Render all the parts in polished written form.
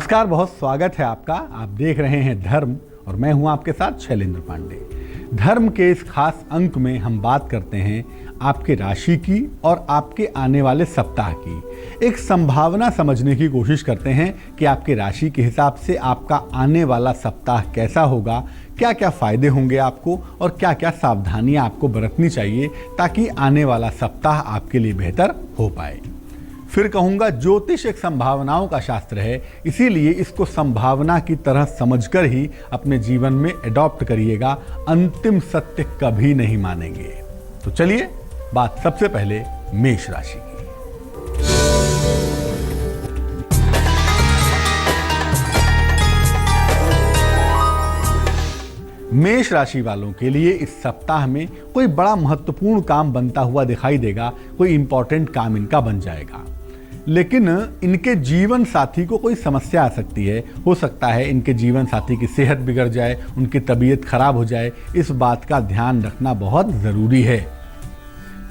नमस्कार, बहुत स्वागत है आपका। आप देख रहे हैं धर्म और मैं हूं आपके साथ शैलेंद्र पांडे। धर्म के इस खास अंक में हम बात करते हैं आपके राशि की और आपके आने वाले सप्ताह की। एक संभावना समझने की कोशिश करते हैं कि आपके राशि के हिसाब से आपका आने वाला सप्ताह कैसा होगा, क्या क्या फायदे होंगे आपको और क्या क्या सावधानियां आपको बरतनी चाहिए ताकि आने वाला सप्ताह आपके लिए बेहतर हो पाए। फिर कहूंगा, ज्योतिष एक संभावनाओं का शास्त्र है, इसीलिए इसको संभावना की तरह समझकर ही अपने जीवन में एडॉप्ट करिएगा। अंतिम सत्य कभी नहीं मानेंगे। तो चलिए बात सबसे पहले मेष राशि की। मेष राशि वालों के लिए इस सप्ताह में कोई बड़ा महत्वपूर्ण काम बनता हुआ दिखाई देगा। कोई इंपॉर्टेंट काम इनका बन जाएगा, लेकिन इनके जीवन साथी को कोई समस्या आ सकती है। हो सकता है इनके जीवन साथी की सेहत बिगड़ जाए, उनकी तबीयत खराब हो जाए। इस बात का ध्यान रखना बहुत जरूरी है।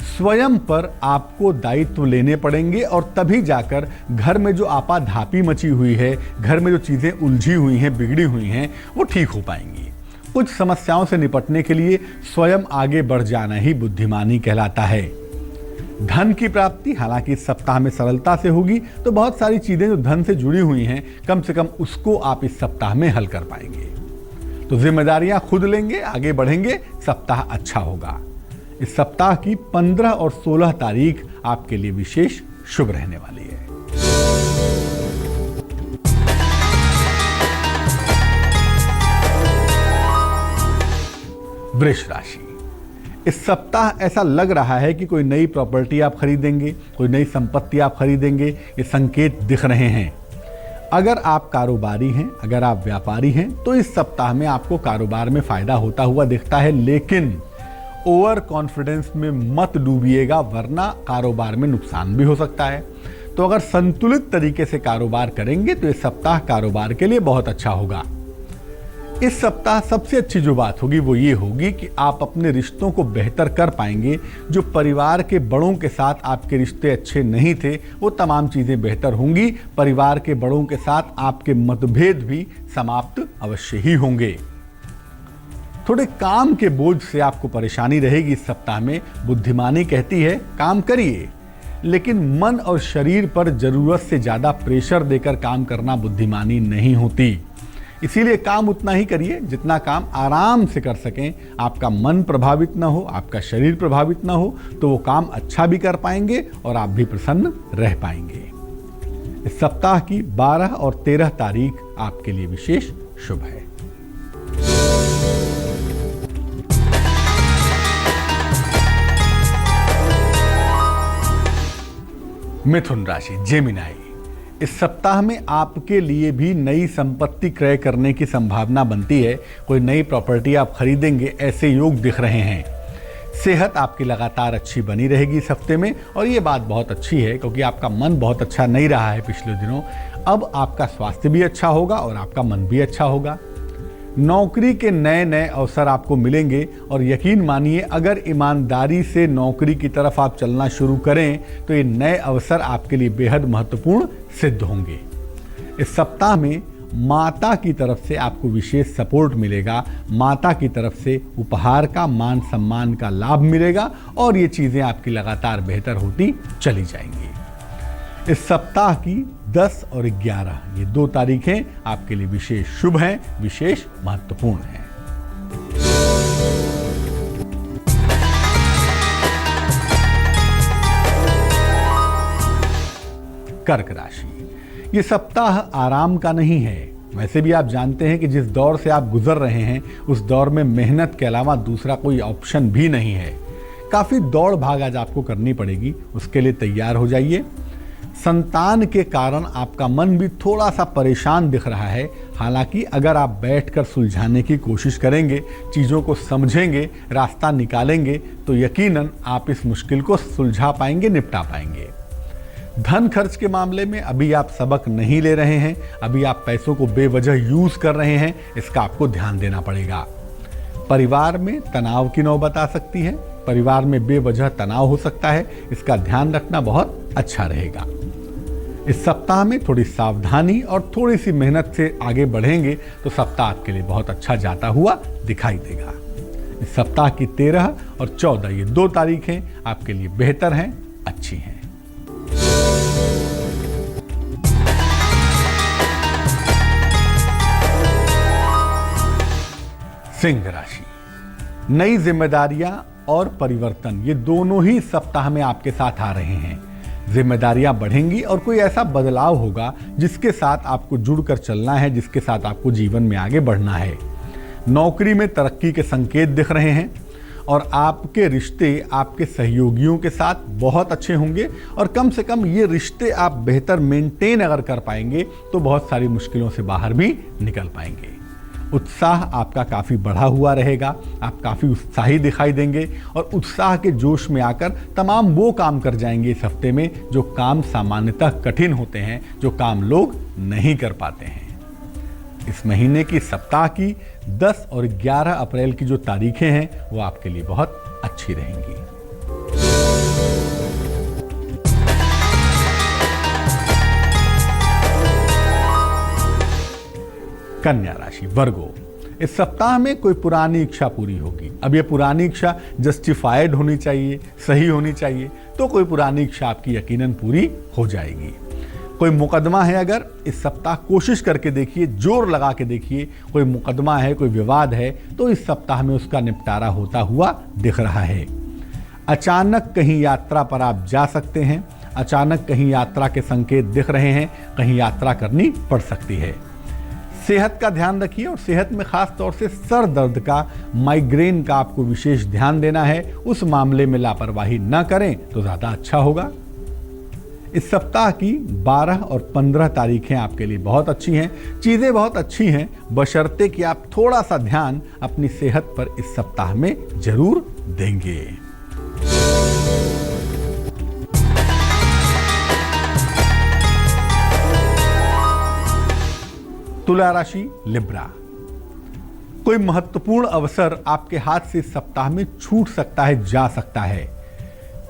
स्वयं पर आपको दायित्व लेने पड़ेंगे और तभी जाकर घर में जो आपाधापी मची हुई है, घर में जो चीजें उलझी हुई हैं, बिगड़ी हुई हैं, वो ठीक हो पाएंगी। कुछ समस्याओं से निपटने के लिए स्वयं आगे बढ़ जाना ही बुद्धिमानी कहलाता है। धन की प्राप्ति हालांकि इस सप्ताह में सरलता से होगी, तो बहुत सारी चीजें जो धन से जुड़ी हुई हैं, कम से कम उसको आप इस सप्ताह में हल कर पाएंगे। तो जिम्मेदारियां खुद लेंगे, आगे बढ़ेंगे, सप्ताह अच्छा होगा। इस सप्ताह की 15 और 16 तारीख आपके लिए विशेष शुभ रहने वाली है। वृष राशि, इस सप्ताह ऐसा लग रहा है कि कोई नई प्रॉपर्टी आप खरीदेंगे, कोई नई संपत्ति आप खरीदेंगे। ये संकेत दिख रहे हैं। अगर आप कारोबारी हैं, अगर आप व्यापारी हैं, तो इस सप्ताह में आपको कारोबार में फायदा होता हुआ दिखता है, लेकिन ओवर कॉन्फिडेंस में मत डूबिएगा, वरना कारोबार में नुकसान भी हो सकता है। तो अगर संतुलित तरीके से कारोबार करेंगे तो इस सप्ताह कारोबार के लिए बहुत अच्छा होगा। इस सप्ताह सबसे अच्छी जो बात होगी वो ये होगी कि आप अपने रिश्तों को बेहतर कर पाएंगे। जो परिवार के बड़ों के साथ आपके रिश्ते अच्छे नहीं थे, वो तमाम चीज़ें बेहतर होंगी। परिवार के बड़ों के साथ आपके मतभेद भी समाप्त अवश्य ही होंगे। थोड़े काम के बोझ से आपको परेशानी रहेगी इस सप्ताह में। बुद्धिमानी कहती है काम करिए, लेकिन मन और शरीर पर जरूरत से ज़्यादा प्रेशर देकर काम करना बुद्धिमानी नहीं होती। इसीलिए काम उतना ही करिए जितना काम आराम से कर सकें। आपका मन प्रभावित ना हो, आपका शरीर प्रभावित ना हो, तो वो काम अच्छा भी कर पाएंगे और आप भी प्रसन्न रह पाएंगे। इस सप्ताह की 12 और 13 तारीख आपके लिए विशेष शुभ है। मिथुन राशि, जेमिनाई, इस सप्ताह में आपके लिए भी नई संपत्ति क्रय करने की संभावना बनती है। कोई नई प्रॉपर्टी आप खरीदेंगे, ऐसे योग दिख रहे हैं। सेहत आपकी लगातार अच्छी बनी रहेगी इस हफ्ते में, और ये बात बहुत अच्छी है क्योंकि आपका मन बहुत अच्छा नहीं रहा है पिछले दिनों। अब आपका स्वास्थ्य भी अच्छा होगा और आपका मन भी अच्छा होगा। नौकरी के नए नए अवसर आपको मिलेंगे और यकीन मानिए, अगर ईमानदारी से नौकरी की तरफ आप चलना शुरू करें तो ये नए अवसर आपके लिए बेहद महत्वपूर्ण सिद्ध होंगे। इस सप्ताह में माता की तरफ से आपको विशेष सपोर्ट मिलेगा। माता की तरफ से उपहार का, मान सम्मान का लाभ मिलेगा और ये चीज़ें आपकी लगातार बेहतर होती चली जाएंगी। इस सप्ताह की 10 और 11 ये 2 तारीखें आपके लिए विशेष शुभ हैं, विशेष महत्वपूर्ण हैं। कर्क राशि, ये सप्ताह आराम का नहीं है। वैसे भी आप जानते हैं कि जिस दौर से आप गुजर रहे हैं, उस दौर में मेहनत के अलावा दूसरा कोई ऑप्शन भी नहीं है। काफी दौड़ भाग आज आपको करनी पड़ेगी, उसके लिए तैयार हो जाइए। संतान के कारण आपका मन भी थोड़ा सा परेशान दिख रहा है। हालांकि अगर आप बैठकर सुलझाने की कोशिश करेंगे, चीज़ों को समझेंगे, रास्ता निकालेंगे, तो यकीनन आप इस मुश्किल को सुलझा पाएंगे, निपटा पाएंगे। धन खर्च के मामले में अभी आप सबक नहीं ले रहे हैं, अभी आप पैसों को बेवजह यूज कर रहे हैं, इसका आपको ध्यान देना पड़ेगा। परिवार में तनाव की नौबत आ सकती है, परिवार में बेवजह तनाव हो सकता है, इसका ध्यान रखना बहुत अच्छा रहेगा। इस सप्ताह में थोड़ी सावधानी और थोड़ी सी मेहनत से आगे बढ़ेंगे तो सप्ताह आपके लिए बहुत अच्छा जाता हुआ दिखाई देगा। इस सप्ताह की 13 और 14 ये 2 तारीखें आपके लिए बेहतर हैं, अच्छी हैं। सिंह राशि, नई जिम्मेदारियां और परिवर्तन ये दोनों ही सप्ताह में आपके साथ आ रहे हैं। जिम्मेदारियां बढ़ेंगी और कोई ऐसा बदलाव होगा जिसके साथ आपको जुड़कर चलना है, जिसके साथ आपको जीवन में आगे बढ़ना है। नौकरी में तरक्की के संकेत दिख रहे हैं और आपके रिश्ते आपके सहयोगियों के साथ बहुत अच्छे होंगे और कम से कम ये रिश्ते आप बेहतर मेंटेन अगर कर पाएंगे तो बहुत सारी मुश्किलों से बाहर भी निकल पाएंगे। उत्साह आपका काफ़ी बढ़ा हुआ रहेगा, आप काफ़ी उत्साही दिखाई देंगे और उत्साह के जोश में आकर तमाम वो काम कर जाएंगे इस हफ्ते में जो काम सामान्यतः कठिन होते हैं, जो काम लोग नहीं कर पाते हैं। इस महीने की सप्ताह की 10 और 11 अप्रैल की जो तारीखें हैं वो आपके लिए बहुत अच्छी रहेंगी। कन्या राशि, वर्गो, इस सप्ताह में कोई पुरानी इच्छा पूरी होगी। अब ये पुरानी इच्छा जस्टिफाइड होनी चाहिए, सही होनी चाहिए, तो कोई पुरानी इच्छा आपकी यकीनन पूरी हो जाएगी। कोई मुकदमा है, अगर इस सप्ताह कोशिश करके देखिए, जोर लगा के देखिए, कोई मुकदमा है, कोई विवाद है, तो इस सप्ताह में उसका निपटारा होता हुआ दिख रहा है। अचानक कहीं यात्रा पर आप जा सकते हैं, अचानक कहीं यात्रा के संकेत दिख रहे हैं, कहीं यात्रा करनी पड़ सकती है। सेहत का ध्यान रखिए और सेहत में खास तौर से सर दर्द का, माइग्रेन का आपको विशेष ध्यान देना है। उस मामले में लापरवाही न करें तो ज़्यादा अच्छा होगा। इस सप्ताह की 12 और 15 तारीखें आपके लिए बहुत अच्छी हैं, चीज़ें बहुत अच्छी हैं, बशर्ते कि आप थोड़ा सा ध्यान अपनी सेहत पर इस सप्ताह में जरूर देंगे। तुला राशि, लिब्रा, कोई महत्वपूर्ण अवसर आपके हाथ से इस सप्ताह में छूट सकता है, जा सकता है।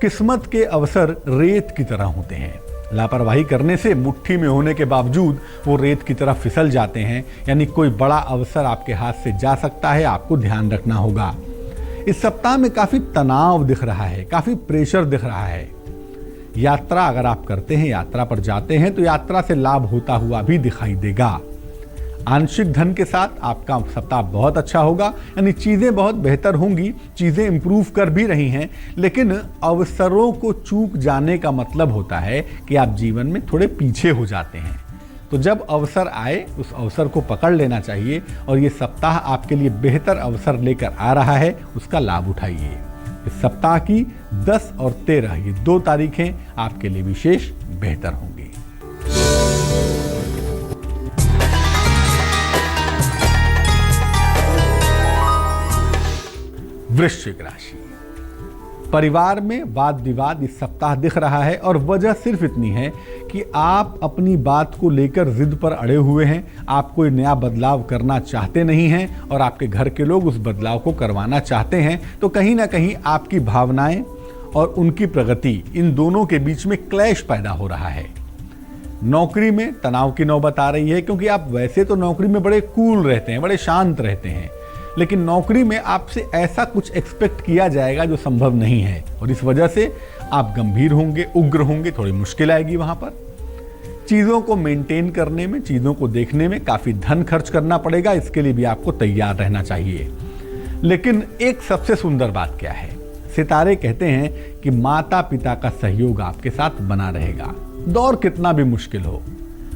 किस्मत के अवसर रेत की तरह होते हैं, लापरवाही करने से मुट्ठी में होने के बावजूद वो रेत की तरह फिसल जाते हैं। यानी कोई बड़ा अवसर आपके हाथ से जा सकता है, आपको ध्यान रखना होगा। इस सप्ताह में काफी तनाव दिख रहा है, काफी प्रेशर दिख रहा है। यात्रा अगर आप करते हैं, यात्रा पर जाते हैं, तो यात्रा से लाभ होता हुआ भी दिखाई देगा। आंशिक धन के साथ आपका सप्ताह बहुत अच्छा होगा, यानी चीज़ें बहुत बेहतर होंगी, चीज़ें इंप्रूव कर भी रही हैं, लेकिन अवसरों को चूक जाने का मतलब होता है कि आप जीवन में थोड़े पीछे हो जाते हैं। तो जब अवसर आए उस अवसर को पकड़ लेना चाहिए और ये सप्ताह आपके लिए बेहतर अवसर लेकर आ रहा है, उसका लाभ उठाइए। इस सप्ताह की 10 और 13 ये 2 तारीखें आपके लिए विशेष बेहतर होंगी। वृश्चिक राशि, परिवार में वाद विवाद इस सप्ताह दिख रहा है और वजह सिर्फ इतनी है कि आप अपनी बात को लेकर जिद पर अड़े हुए हैं। आप कोई नया बदलाव करना चाहते नहीं हैं और आपके घर के लोग उस बदलाव को करवाना चाहते हैं। तो कहीं ना कहीं आपकी भावनाएं और उनकी प्रगति, इन दोनों के बीच में क्लैश पैदा हो रहा है। नौकरी में तनाव की नौबत आ रही है, क्योंकि आप वैसे तो नौकरी में बड़े कूल रहते हैं, बड़े शांत रहते हैं, लेकिन नौकरी में आपसे ऐसा कुछ एक्सपेक्ट किया जाएगा जो संभव नहीं है और इस वजह से आप गंभीर होंगे, उग्र होंगे, थोड़ी मुश्किल आएगी वहां पर। चीज़ों को मेंटेन करने में, चीज़ों को देखने में काफ़ी धन खर्च करना पड़ेगा, इसके लिए भी आपको तैयार रहना चाहिए। लेकिन एक सबसे सुंदर बात क्या है, सितारे कहते हैं कि माता पिता का सहयोग आपके साथ बना रहेगा। दौर कितना भी मुश्किल हो,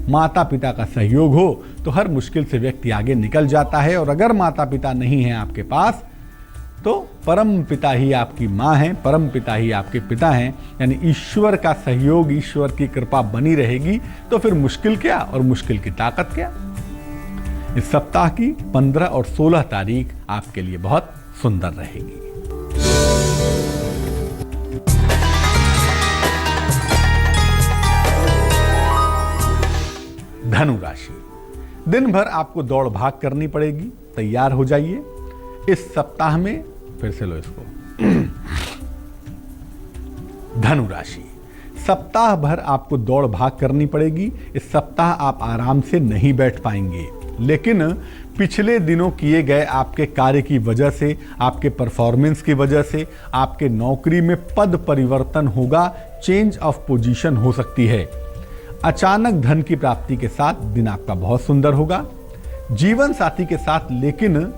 माता पिता का सहयोग हो तो हर मुश्किल से व्यक्ति आगे निकल जाता है। और अगर माता पिता नहीं हैं आपके पास, तो परम पिता ही आपकी माँ हैं, परम पिता ही आपके पिता हैं, यानी ईश्वर का सहयोग, ईश्वर की कृपा बनी रहेगी। तो फिर मुश्किल क्या और मुश्किल की ताकत क्या। इस सप्ताह की 15 और 16 तारीख आपके लिए बहुत सुंदर रहेगी। धनु राशि, दिन भर आपको दौड़ भाग करनी पड़ेगी, तैयार हो जाइए। इस सप्ताह में फिर से लो इसको। धनु राशि, सप्ताह भर आपको दौड़ भाग करनी पड़ेगी। इस सप्ताह आप आराम से नहीं बैठ पाएंगे, लेकिन पिछले दिनों किए गए आपके कार्य की वजह से, आपके परफॉर्मेंस की वजह से आपके नौकरी में पद परिवर्तन होगा, चेंज ऑफ पोजीशन हो सकती है। अचानक धन की प्राप्ति के साथ दिन आपका बहुत सुंदर होगा। जीवन साथी के साथ लेकिन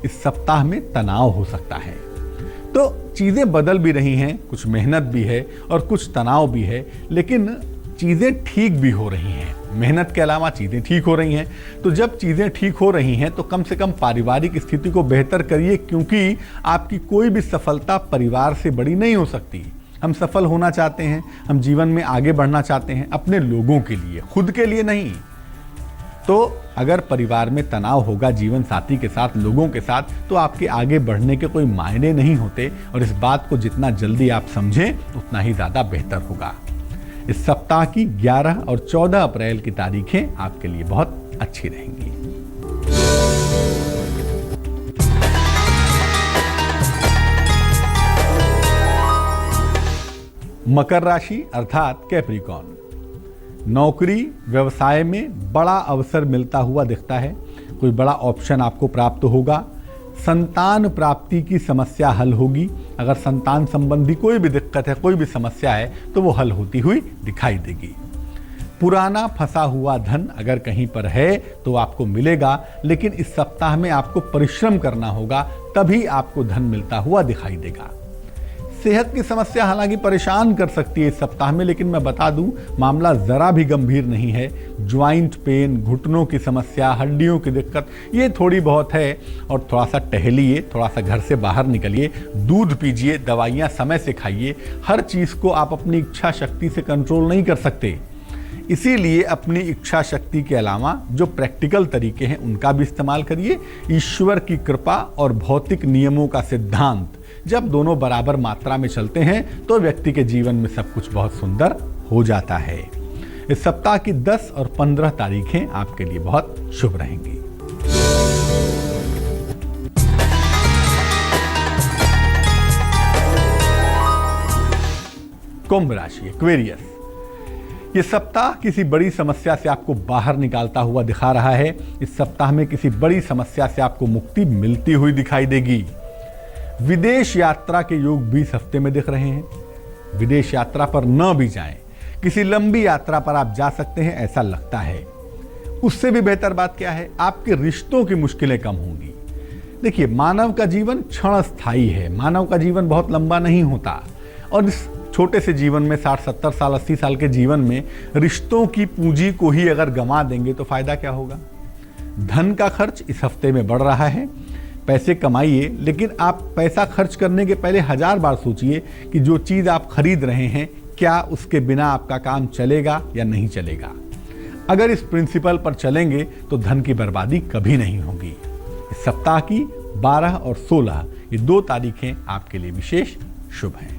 इस सप्ताह में तनाव हो सकता है। तो चीजें बदल भी रही हैं, कुछ मेहनत भी है और कुछ तनाव भी है, लेकिन चीजें ठीक भी हो रही हैं। मेहनत के अलावा चीजें ठीक हो रही हैं। तो जब चीजें ठीक हो रही हैं तो कम से कम पारिवारिक स्थिति को बेहतर करिए, क्योंकि आपकी कोई भी सफलता परिवार से बड़ी नहीं हो सकती। हम सफल होना चाहते हैं, हम जीवन में आगे बढ़ना चाहते हैं अपने लोगों के लिए, खुद के लिए नहीं। तो अगर परिवार में तनाव होगा जीवन साथी के साथ, लोगों के साथ, तो आपके आगे बढ़ने के कोई मायने नहीं होते। और इस बात को जितना जल्दी आप समझें उतना ही ज़्यादा बेहतर होगा। इस सप्ताह की 11 और 14 अप्रैल की तारीखें आपके लिए बहुत अच्छी रहेंगी। मकर राशि अर्थात कैप्रिकॉर्न। नौकरी व्यवसाय में बड़ा अवसर मिलता हुआ दिखता है। कोई बड़ा ऑप्शन आपको प्राप्त होगा। संतान प्राप्ति की समस्या हल होगी। अगर संतान संबंधी कोई भी दिक्कत है, कोई भी समस्या है, तो वो हल होती हुई दिखाई देगी। पुराना फंसा हुआ धन अगर कहीं पर है तो आपको मिलेगा, लेकिन इस सप्ताह में आपको परिश्रम करना होगा, तभी आपको धन मिलता हुआ दिखाई देगा। सेहत की समस्या हालांकि परेशान कर सकती है इस सप्ताह में, लेकिन मैं बता दूं मामला जरा भी गंभीर नहीं है। ज्वाइंट पेन, घुटनों की समस्या, हड्डियों की दिक्कत ये थोड़ी बहुत है। और थोड़ा सा टहलिए, थोड़ा सा घर से बाहर निकलिए, दूध पीजिए, दवाइयाँ समय से खाइए। हर चीज़ को आप अपनी इच्छा शक्ति से कंट्रोल नहीं कर सकते, इसीलिए अपनी इच्छा शक्ति के अलावा जो प्रैक्टिकल तरीके हैं उनका भी इस्तेमाल करिए। ईश्वर की कृपा और भौतिक नियमों का सिद्धांत जब दोनों बराबर मात्रा में चलते हैं तो व्यक्ति के जीवन में सब कुछ बहुत सुंदर हो जाता है। इस सप्ताह की 10 और 15 तारीखें आपके लिए बहुत शुभ रहेंगी। कुंभ राशि एक्वेरियस। ये सप्ताह किसी बड़ी समस्या से आपको बाहर निकालता हुआ दिखा रहा है। इस सप्ताह में किसी बड़ी समस्या से आपको मुक्ति मिलती हुई दिखाई देगी। विदेश यात्रा के योग भी इस हफ्ते में दिख रहे हैं। विदेश यात्रा पर न भी जाएं, किसी लंबी यात्रा पर आप जा सकते हैं ऐसा लगता है। उससे भी बेहतर बात क्या है, आपके रिश्तों की मुश्किलें कम होंगी। देखिए, मानव का जीवन क्षण स्थायी है। मानव का जीवन बहुत लंबा नहीं होता, और इस छोटे से जीवन में 60-70 साल 80 साल के जीवन में रिश्तों की पूंजी को ही अगर गंवा देंगे तो फायदा क्या होगा। धन का खर्च इस हफ्ते में बढ़ रहा है। पैसे कमाइए, लेकिन आप पैसा खर्च करने के पहले 1000 बार सोचिए कि जो चीज़ आप खरीद रहे हैं क्या उसके बिना आपका काम चलेगा या नहीं चलेगा। अगर इस प्रिंसिपल पर चलेंगे तो धन की बर्बादी कभी नहीं होगी। इस सप्ताह की 12 और 16 ये 2 तारीखें आपके लिए विशेष शुभ हैं।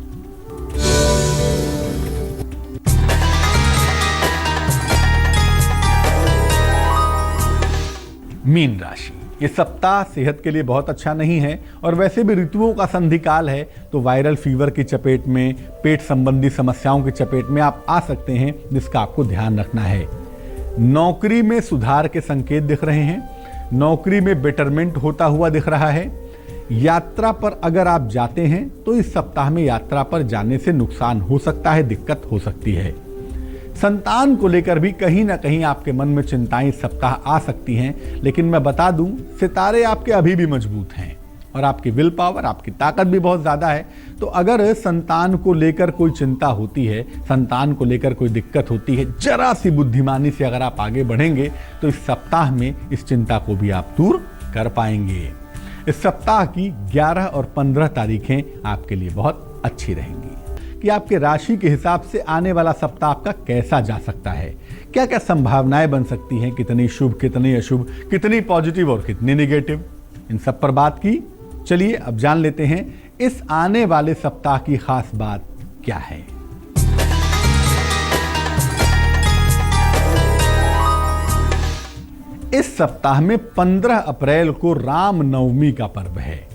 मीन राशि। ये सप्ताह सेहत के लिए बहुत अच्छा नहीं है, और वैसे भी ऋतुओं का संधिकाल है तो वायरल फीवर की चपेट में, पेट संबंधी समस्याओं की चपेट में आप आ सकते हैं, जिसका आपको ध्यान रखना है। नौकरी में सुधार के संकेत दिख रहे हैं। नौकरी में बेटरमेंट होता हुआ दिख रहा है। यात्रा पर अगर आप जाते हैं तो इस सप्ताह में यात्रा पर जाने से नुकसान हो सकता है, दिक्कत हो सकती है। संतान को लेकर भी कहीं ना कहीं आपके मन में चिंताएं इस सप्ताह आ सकती हैं, लेकिन मैं बता दूं सितारे आपके अभी भी मजबूत हैं और आपकी विल पावर, आपकी ताकत भी बहुत ज़्यादा है। तो अगर संतान को लेकर कोई चिंता होती है, संतान को लेकर कोई दिक्कत होती है, जरा सी बुद्धिमानी से अगर आप आगे बढ़ेंगे तो इस सप्ताह में इस चिंता को भी आप दूर कर पाएंगे। इस सप्ताह की 11 और 15 तारीखें आपके लिए बहुत अच्छी रहेंगी। कि आपके राशि के हिसाब से आने वाला सप्ताह आपका कैसा जा सकता है, क्या क्या संभावनाएं बन सकती हैं, कितनी शुभ, कितनी अशुभ, कितनी पॉजिटिव और कितनी नेगेटिव, इन सब पर बात की। चलिए अब जान लेते हैं इस आने वाले सप्ताह की खास बात क्या है। इस सप्ताह में 15 अप्रैल को राम नवमी का पर्व है।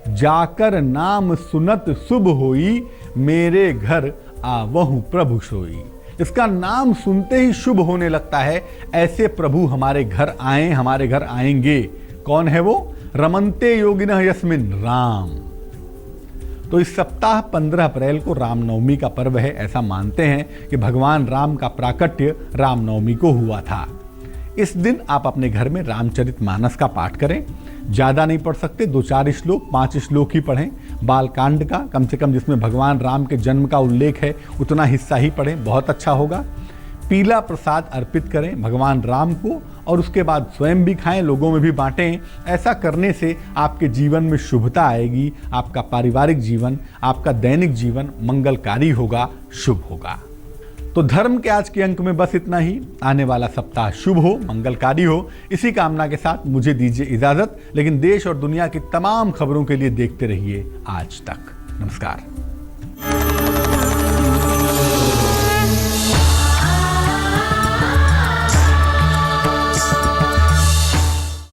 जाकर नाम सुनत शुभ होई, मेरे घर आवहु प्रभु सोई। इसका नाम सुनते ही शुभ होने लगता है। ऐसे प्रभु हमारे घर आए, हमारे घर आएंगे। कौन है वो? रमन्ते योगिनः यस्मिन् राम। तो इस सप्ताह 15 अप्रैल को रामनवमी का पर्व है। ऐसा मानते हैं कि भगवान राम का प्राकट्य रामनवमी को हुआ था। इस दिन आप अपने घर में रामचरितमानस का पाठ करें। ज़्यादा नहीं पढ़ सकते, 2-4 श्लोक, 5 श्लोक ही पढ़ें। बालकांड का कम से कम, जिसमें भगवान राम के जन्म का उल्लेख है, उतना हिस्सा ही पढ़ें, बहुत अच्छा होगा। पीला प्रसाद अर्पित करें भगवान राम को और उसके बाद स्वयं भी खाएं, लोगों में भी बांटें। ऐसा करने से आपके जीवन में शुभता आएगी। आपका पारिवारिक जीवन, आपका दैनिक जीवन मंगलकारी होगा, शुभ होगा। तो धर्म के आज के अंक में बस इतना ही। आने वाला सप्ताह शुभ हो, मंगलकारी हो, इसी कामना के साथ मुझे दीजिए इजाजत। लेकिन देश और दुनिया की तमाम खबरों के लिए देखते रहिए आज तक। नमस्कार।